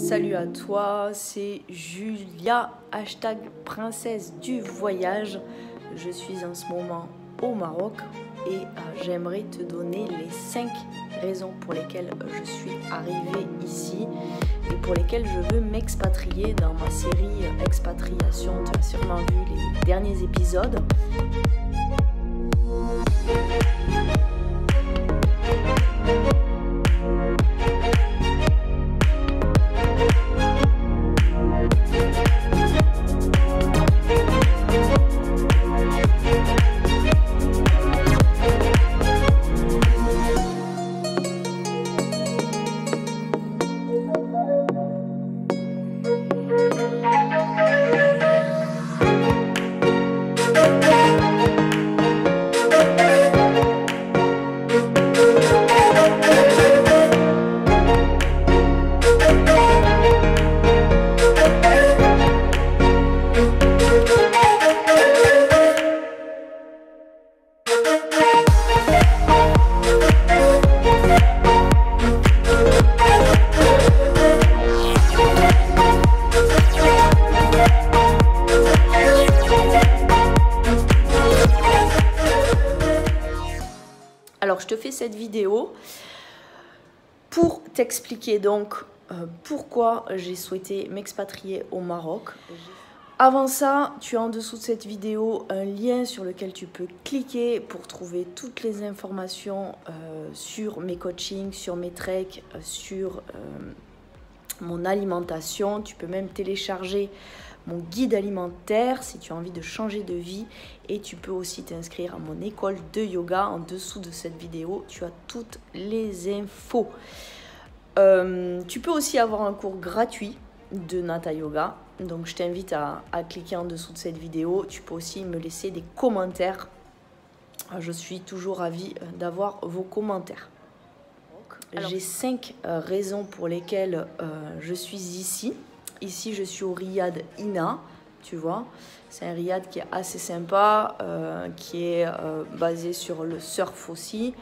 Salut à toi, c'est Julia, hashtag princesse du voyage. Je suis en ce moment au Maroc et j'aimerais te donner les 5 raisons pour lesquelles je suis arrivée ici et pour lesquelles je veux m'expatrier dans ma série Expatriation. Tu as sûrement vu les derniers épisodes. Alors, je te fais cette vidéo pour t'expliquer donc pourquoi j'ai souhaité m'expatrier au Maroc. Avant ça, tu as en dessous de cette vidéo un lien sur lequel tu peux cliquer pour trouver toutes les informations sur mes coachings, sur mes treks, sur mon alimentation. Tu peux même télécharger mon guide alimentaire si tu as envie de changer de vie, et tu peux aussi t'inscrire à mon école de yoga. En dessous de cette vidéo, tu as toutes les infos. Tu peux aussi avoir un cours gratuit de Nata Yoga, donc je t'invite à cliquer en dessous de cette vidéo. Tu peux aussi me laisser des commentaires. Je suis toujours ravie d'avoir vos commentaires. J'ai 5 raisons pour lesquelles je suis ici. Ici, je suis au riad Ina, tu vois. C'est un riad qui est assez sympa, qui est basé sur le surf aussi,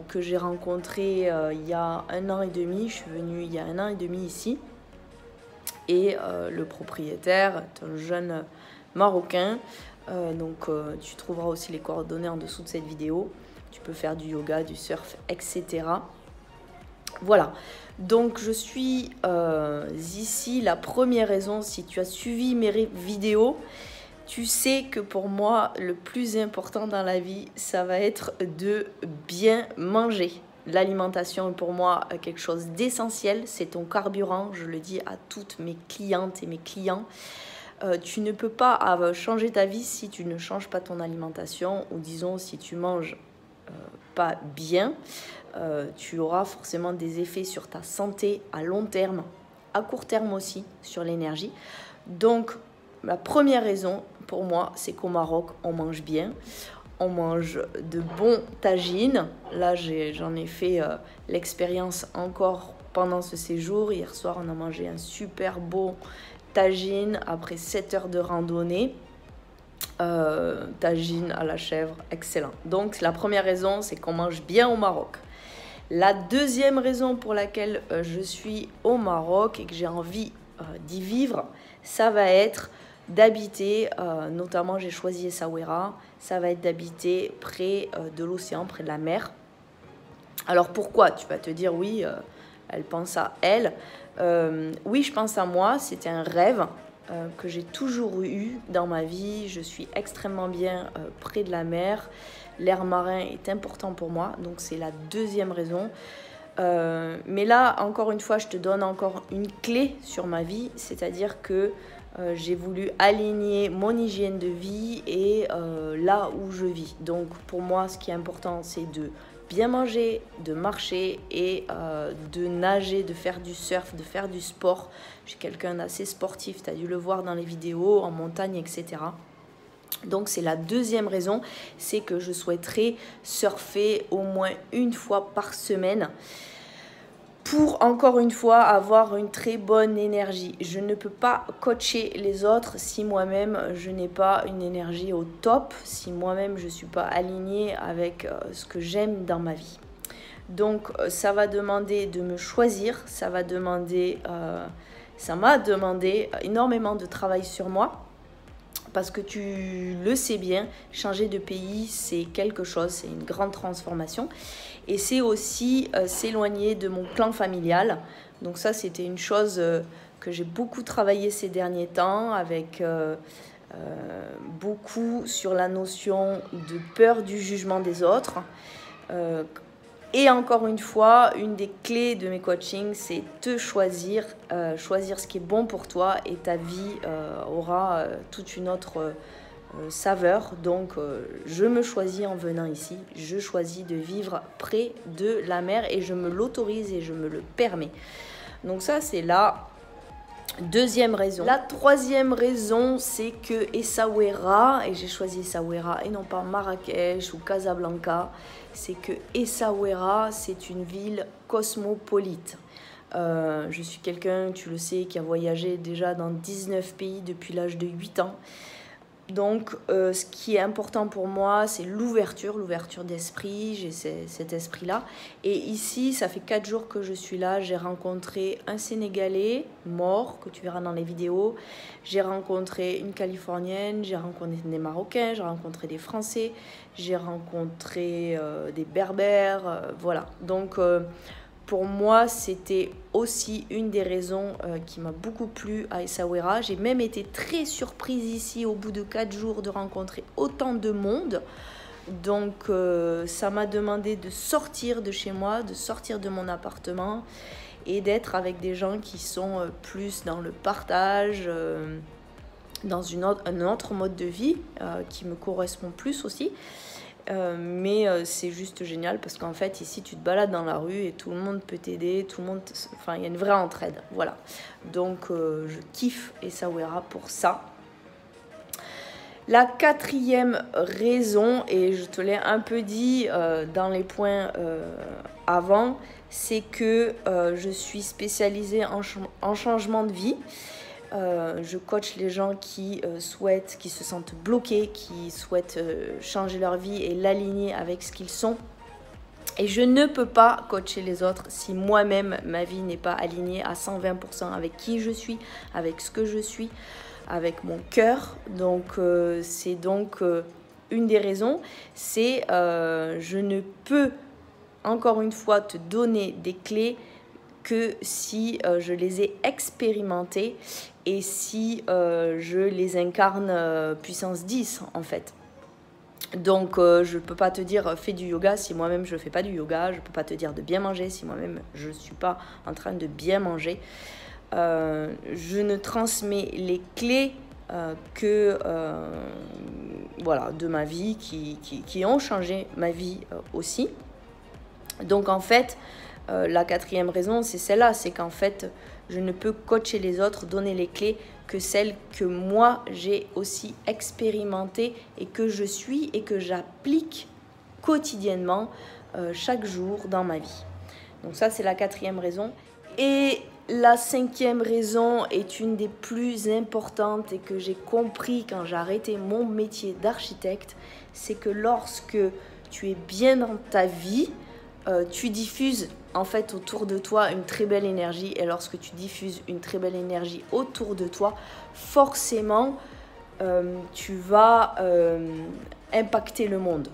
que j'ai rencontré il y a 1 an et demi. Je suis venue il y a 1 an et demi ici. Et le propriétaire est un jeune Marocain. Donc, tu trouveras aussi les coordonnées en dessous de cette vidéo. Tu peux faire du yoga, du surf, etc. Voilà, donc je suis ici. La première raison, si tu as suivi mes vidéos, tu sais que pour moi, le plus important dans la vie, ça va être de bien manger. L'alimentation est pour moi quelque chose d'essentiel, c'est ton carburant, je le dis à toutes mes clientes et mes clients. Tu ne peux pas changer ta vie si tu ne changes pas ton alimentation, ou disons si tu manges pas bien. Tu auras forcément des effets sur ta santé à long terme, à court terme aussi, sur l'énergie. Donc, la première raison pour moi, c'est qu'au Maroc, on mange bien. On mange de bons tagines. Là, j'en ai fait l'expérience encore pendant ce séjour. Hier soir, on a mangé un super beau tagine après 7 heures de randonnée. Tagine à la chèvre, excellent. Donc, la première raison, c'est qu'on mange bien au Maroc. La deuxième raison pour laquelle je suis au Maroc et que j'ai envie d'y vivre, ça va être d'habiter, notamment j'ai choisi Essaouira, ça va être d'habiter près de l'océan, près de la mer. Alors pourquoi? Tu vas te dire oui, elle pense à elle. Oui, je pense à moi, c'était un rêve que j'ai toujours eu dans ma vie. Je suis extrêmement bien près de la mer. L'air marin est important pour moi, donc c'est la deuxième raison. Mais là, encore une fois, je te donne encore une clé sur ma vie, c'est-à-dire que j'ai voulu aligner mon hygiène de vie et là où je vis. Donc pour moi, ce qui est important, c'est de bien manger, de marcher et de nager, de faire du surf, de faire du sport. Je suis quelqu'un d'assez sportif, tu as dû le voir dans les vidéos, en montagne, etc. Donc c'est la deuxième raison, c'est que je souhaiterais surfer au moins 1 fois par semaine pour, encore une fois, avoir une très bonne énergie. Je ne peux pas coacher les autres si moi-même je n'ai pas une énergie au top, si moi-même je ne suis pas alignée avec ce que j'aime dans ma vie. Donc ça va demander de me choisir, ça m'a demandé énormément de travail sur moi. Parce que tu le sais bien, changer de pays, c'est quelque chose, c'est une grande transformation. Et c'est aussi s'éloigner de mon clan familial. Donc ça, c'était une chose que j'ai beaucoup travaillé ces derniers temps, avec beaucoup sur la notion de peur du jugement des autres. Et encore une fois, une des clés de mes coachings, c'est te choisir, choisir ce qui est bon pour toi, et ta vie aura toute une autre saveur. Donc je me choisis en venant ici, je choisis de vivre près de la mer et je me l'autorise et je me le permets. Donc ça, c'est la deuxième raison. La troisième raison, c'est que Essaouira, et j'ai choisi Essaouira et non pas Marrakech ou Casablanca, c'est que Essaouira, c'est une ville cosmopolite. Je suis quelqu'un, tu le sais, qui a voyagé déjà dans 19 pays depuis l'âge de 8 ans. Donc, ce qui est important pour moi, c'est l'ouverture d'esprit. J'ai cet esprit-là. Et ici, ça fait 4 jours que je suis là. J'ai rencontré un Sénégalais mort, que tu verras dans les vidéos. J'ai rencontré une Californienne, j'ai rencontré des Marocains, j'ai rencontré des Français, j'ai rencontré des Berbères, voilà. Donc, pour moi, c'était aussi une des raisons qui m'a beaucoup plu à Essaouira. J'ai même été très surprise ici, au bout de 4 jours, de rencontrer autant de monde. Donc, ça m'a demandé de sortir de chez moi, de sortir de mon appartement et d'être avec des gens qui sont plus dans le partage, dans un autre mode de vie qui me correspond plus aussi. Mais c'est juste génial parce qu'en fait ici tu te balades dans la rue et tout le monde peut t'aider, enfin il y a une vraie entraide, voilà. Donc je kiffe Essaouira pour ça. La quatrième raison, et je te l'ai un peu dit dans les points avant, c'est que je suis spécialisée en changement de vie. Je coach les gens qui qui se sentent bloqués, qui souhaitent changer leur vie et l'aligner avec ce qu'ils sont. Et je ne peux pas coacher les autres si moi-même, ma vie n'est pas alignée à 120% avec qui je suis, avec ce que je suis, avec mon cœur. Donc, c'est donc une des raisons. C'est je ne peux, encore une fois, te donner des clés que si je les ai expérimentées et si je les incarne puissance 10 en fait. Donc je ne peux pas te dire fais du yoga si moi-même je ne fais pas du yoga. Je ne peux pas te dire de bien manger si moi-même je ne suis pas en train de bien manger. Je ne transmets les clés voilà, de ma vie qui ont changé ma vie aussi. Donc en fait, la quatrième raison, c'est celle-là, c'est qu'en fait, je ne peux coacher les autres, donner les clés que celles que moi, j'ai aussi expérimentées et que je suis et que j'applique quotidiennement, chaque jour dans ma vie. Donc ça, c'est la quatrième raison. Et la cinquième raison est une des plus importantes et que j'ai compris quand j'ai arrêté mon métier d'architecte, c'est que lorsque tu es bien dans ta vie, tu diffuses en fait autour de toi une très belle énergie, et lorsque tu diffuses une très belle énergie autour de toi, forcément tu vas impacter le monde.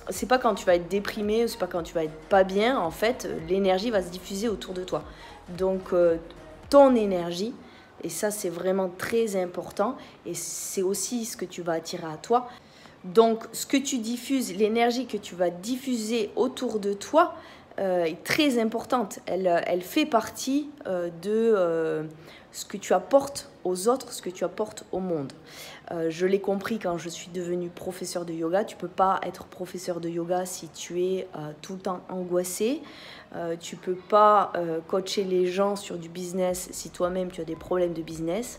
C'est pas quand tu vas être déprimé, c'est pas quand tu vas être pas bien, en fait l'énergie va se diffuser autour de toi. Donc ton énergie, et ça c'est vraiment très important, et c'est aussi ce que tu vas attirer à toi. Donc, ce que tu diffuses, l'énergie que tu vas diffuser autour de toi est très importante. Elle fait partie de ce que tu apportes aux autres, ce que tu apportes au monde. Je l'ai compris quand je suis devenue professeure de yoga. Tu ne peux pas être professeur de yoga si tu es tout le temps angoissé. Tu ne peux pas coacher les gens sur du business si toi-même tu as des problèmes de business.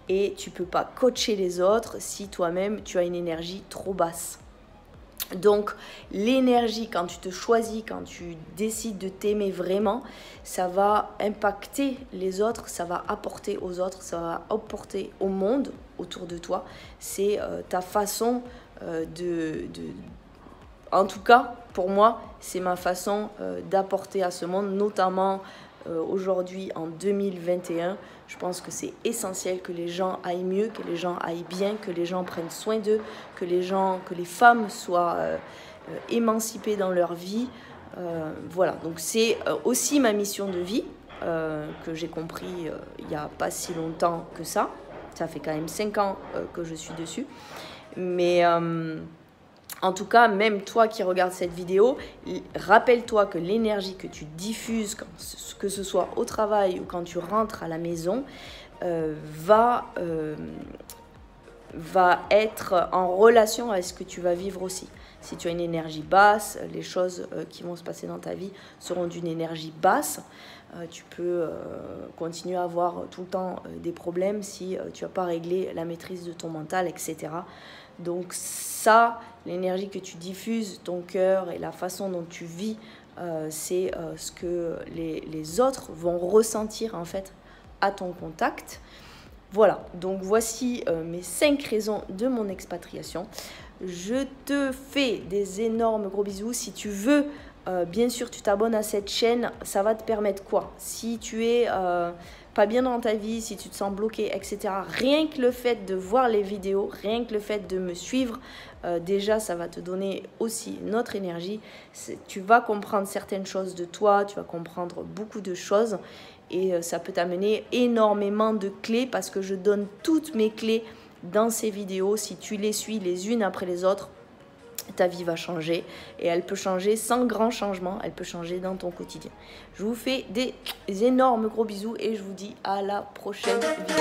Et tu ne peux pas coacher les autres si toi-même tu as une énergie trop basse. Donc l'énergie, quand tu te choisis, quand tu décides de t'aimer vraiment, ça va impacter les autres, ça va apporter aux autres, ça va apporter au monde autour de toi. C'est ta façon En tout cas, pour moi, c'est ma façon d'apporter à ce monde, notamment aujourd'hui en 2021. Je pense que c'est essentiel que les gens aillent mieux, que les gens aillent bien, que les gens prennent soin d'eux, que les femmes soient émancipées dans leur vie. Voilà, donc c'est aussi ma mission de vie que j'ai compris il n'y a pas si longtemps que ça. Ça fait quand même 5 ans que je suis dessus. Mais en tout cas, même toi qui regardes cette vidéo, rappelle-toi que l'énergie que tu diffuses, que ce soit au travail ou quand tu rentres à la maison, va être en relation avec ce que tu vas vivre aussi. Si tu as une énergie basse, les choses qui vont se passer dans ta vie seront d'une énergie basse. Tu peux continuer à avoir tout le temps des problèmes si tu n'as pas réglé la maîtrise de ton mental, etc. Donc ça, l'énergie que tu diffuses, ton cœur et la façon dont tu vis, c'est ce que les autres vont ressentir en fait à ton contact. Voilà, donc voici mes 5 raisons de mon expatriation. Je te fais des énormes gros bisous. Si tu veux, bien sûr, tu t'abonnes à cette chaîne. Ça va te permettre quoi? Si tu es pas bien dans ta vie, si tu te sens bloqué, etc. Rien que le fait de voir les vidéos, rien que le fait de me suivre, déjà, ça va te donner aussi une autre énergie. Tu vas comprendre certaines choses de toi, tu vas comprendre beaucoup de choses. Et ça peut t'amener énormément de clés parce que je donne toutes mes clés dans ces vidéos. Si tu les suis les unes après les autres, ta vie va changer et elle peut changer sans grand changement, elle peut changer dans ton quotidien. Je vous fais des énormes gros bisous et je vous dis à la prochaine vidéo.